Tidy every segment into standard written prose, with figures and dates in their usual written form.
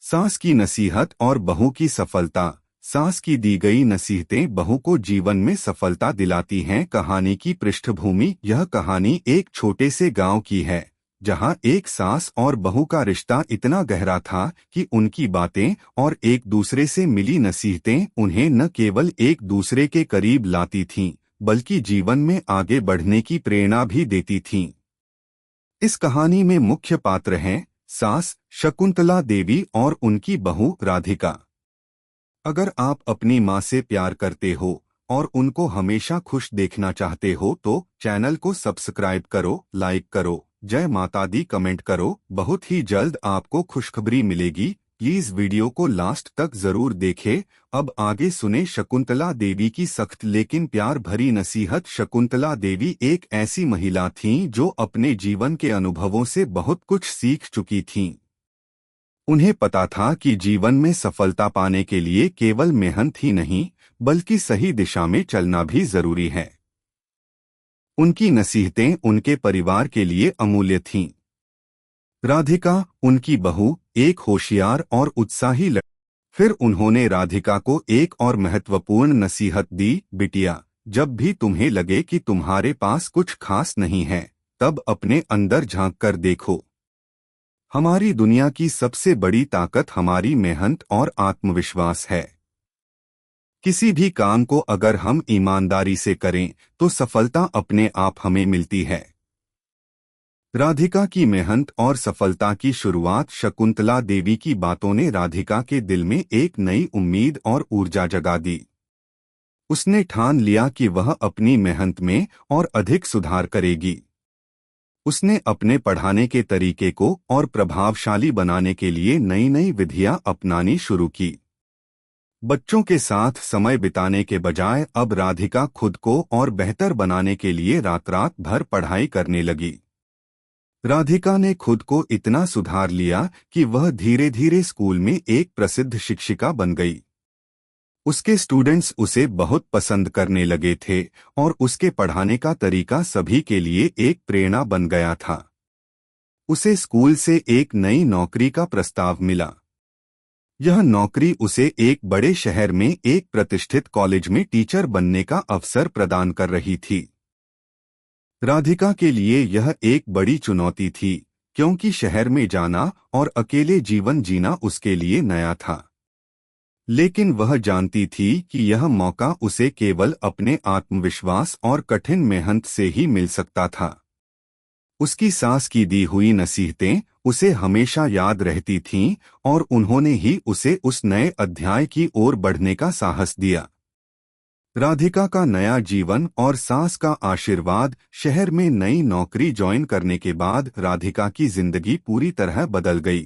सास की नसीहत और बहू की सफलता। सास की दी गई नसीहतें बहू को जीवन में सफलता दिलाती हैं। कहानी की पृष्ठभूमि। यह कहानी एक छोटे से गांव की है, जहां एक सास और बहू का रिश्ता इतना गहरा था कि उनकी बातें और एक दूसरे से मिली नसीहतें उन्हें न केवल एक दूसरे के करीब लाती थीं, बल्कि जीवन में आगे बढ़ने की प्रेरणा भी देती थीं। इस कहानी में मुख्य पात्र हैं सास शकुंतला देवी और उनकी बहू राधिका। अगर आप अपनी माँ से प्यार करते हो और उनको हमेशा खुश देखना चाहते हो तो चैनल को सब्सक्राइब करो, लाइक करो, जय माता दी कमेंट करो। बहुत ही जल्द आपको खुशखबरी मिलेगी। प्लीज वीडियो को लास्ट तक जरूर देखें। अब आगे सुने शकुंतला देवी की सख्त लेकिन प्यार भरी नसीहत। शकुंतला देवी एक ऐसी महिला थीं जो अपने जीवन के अनुभवों से बहुत कुछ सीख चुकी थीं। उन्हें पता था कि जीवन में सफलता पाने के लिए केवल मेहनत ही नहीं, बल्कि सही दिशा में चलना भी जरूरी है। उनकी नसीहतें उनके परिवार के लिए अमूल्य थीं। राधिका, उनकी बहू, एक होशियार और उत्साही लड़की। फिर उन्होंने राधिका को एक और महत्वपूर्ण नसीहत दी, बिटिया, जब भी तुम्हें लगे कि तुम्हारे पास कुछ खास नहीं है, तब अपने अंदर झांक कर देखो। हमारी दुनिया की सबसे बड़ी ताकत हमारी मेहनत और आत्मविश्वास है। किसी भी काम को अगर हम ईमानदारी से करें तो सफलता अपने आप हमें मिलती है। राधिका की मेहनत और सफलता की शुरुआत। शकुंतला देवी की बातों ने राधिका के दिल में एक नई उम्मीद और ऊर्जा जगा दी। उसने ठान लिया कि वह अपनी मेहनत में और अधिक सुधार करेगी। उसने अपने पढ़ाने के तरीके को और प्रभावशाली बनाने के लिए नई नई विधियां अपनानी शुरू की। बच्चों के साथ समय बिताने के बजाय अब राधिका खुद को और बेहतर बनाने के लिए रात रात भर पढ़ाई करने लगी। राधिका ने खुद को इतना सुधार लिया कि वह धीरे धीरे स्कूल में एक प्रसिद्ध शिक्षिका बन गई। उसके स्टूडेंट्स उसे बहुत पसंद करने लगे थे और उसके पढ़ाने का तरीका सभी के लिए एक प्रेरणा बन गया था। उसे स्कूल से एक नई नौकरी का प्रस्ताव मिला। यह नौकरी उसे एक बड़े शहर में एक प्रतिष्ठित कॉलेज में टीचर बनने का अवसर प्रदान कर रही थी। राधिका के लिए यह एक बड़ी चुनौती थी, क्योंकि शहर में जाना और अकेले जीवन जीना उसके लिए नया था। लेकिन वह जानती थी कि यह मौका उसे केवल अपने आत्मविश्वास और कठिन मेहनत से ही मिल सकता था। उसकी सास की दी हुई नसीहतें उसे हमेशा याद रहती थीं और उन्होंने ही उसे उस नए अध्याय की ओर बढ़ने का साहस दिया। राधिका का नया जीवन और सास का आशीर्वाद। शहर में नई नौकरी ज्वाइन करने के बाद राधिका की जिंदगी पूरी तरह बदल गई।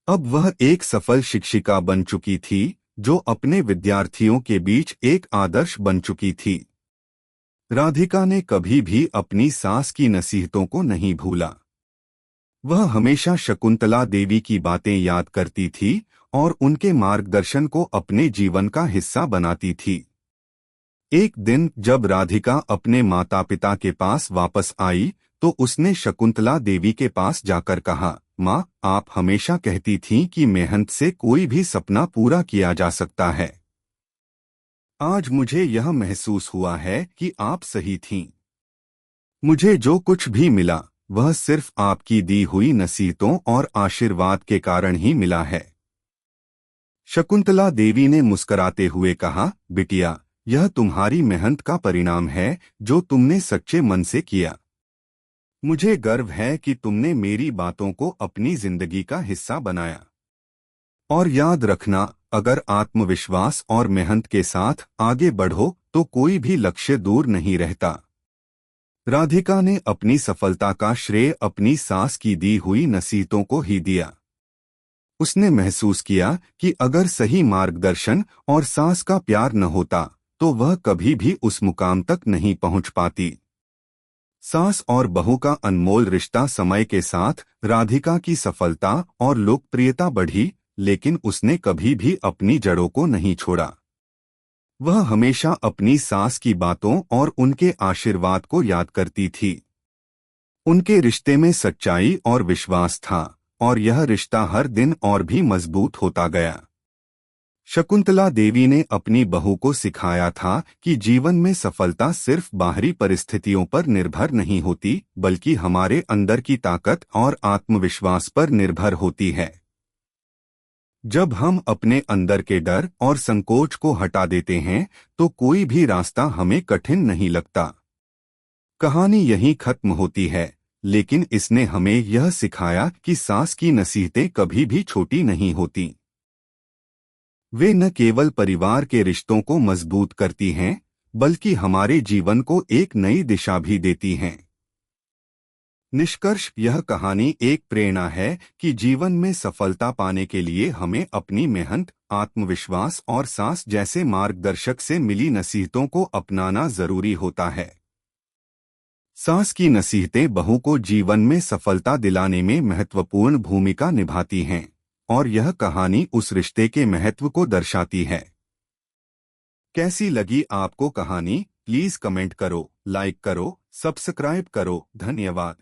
अब वह एक सफल शिक्षिका बन चुकी थी, जो अपने विद्यार्थियों के बीच एक आदर्श बन चुकी थी। राधिका ने कभी भी अपनी सास की नसीहतों को नहीं भूला। वह हमेशा शकुंतला देवी की बातें याद करती थी और उनके मार्गदर्शन को अपने जीवन का हिस्सा बनाती थी। एक दिन जब राधिका अपने माता पिता के पास वापस आई तो उसने शकुंतला देवी के पास जाकर कहा, माँ, आप हमेशा कहती थीं कि मेहनत से कोई भी सपना पूरा किया जा सकता है। आज मुझे यह महसूस हुआ है कि आप सही थीं। मुझे जो कुछ भी मिला वह सिर्फ आपकी दी हुई नसीहतों और आशीर्वाद के कारण ही मिला है। शकुंतला देवी ने मुस्कुराते हुए कहा, बिटिया, यह तुम्हारी मेहनत का परिणाम है जो तुमने सच्चे मन से किया। मुझे गर्व है कि तुमने मेरी बातों को अपनी जिंदगी का हिस्सा बनाया। और याद रखना, अगर आत्मविश्वास और मेहनत के साथ आगे बढ़ो तो कोई भी लक्ष्य दूर नहीं रहता। राधिका ने अपनी सफलता का श्रेय अपनी सास की दी हुई नसीहतों को ही दिया। उसने महसूस किया कि अगर सही मार्गदर्शन और सास का प्यार न होता तो वह कभी भी उस मुकाम तक नहीं पहुंच पाती। सास और बहू का अनमोल रिश्ता। समय के साथ राधिका की सफलता और लोकप्रियता बढ़ी, लेकिन उसने कभी भी अपनी जड़ों को नहीं छोड़ा। वह हमेशा अपनी सास की बातों और उनके आशीर्वाद को याद करती थी। उनके रिश्ते में सच्चाई और विश्वास था और यह रिश्ता हर दिन और भी मजबूत होता गया। शकुंतला देवी ने अपनी बहू को सिखाया था कि जीवन में सफलता सिर्फ बाहरी परिस्थितियों पर निर्भर नहीं होती, बल्कि हमारे अंदर की ताकत और आत्मविश्वास पर निर्भर होती है। जब हम अपने अंदर के डर और संकोच को हटा देते हैं, तो कोई भी रास्ता हमें कठिन नहीं लगता। कहानी यहीं खत्म होती है, लेकिन इसने हमें यह सिखाया कि सास की नसीहतें कभी भी छोटी नहीं होती। वे न केवल परिवार के रिश्तों को मजबूत करती हैं, बल्कि हमारे जीवन को एक नई दिशा भी देती हैं। निष्कर्ष, यह कहानी एक प्रेरणा है कि जीवन में सफलता पाने के लिए हमें अपनी मेहनत, आत्मविश्वास और सास जैसे मार्गदर्शक से मिली नसीहतों को अपनाना जरूरी होता है। सास की नसीहतें बहू को जीवन में सफलता दिलाने में महत्वपूर्ण भूमिका निभाती हैं, और यह कहानी उस रिश्ते के महत्व को दर्शाती है। कैसी लगी आपको कहानी? प्लीज कमेंट करो, लाइक करो, सब्सक्राइब करो। धन्यवाद।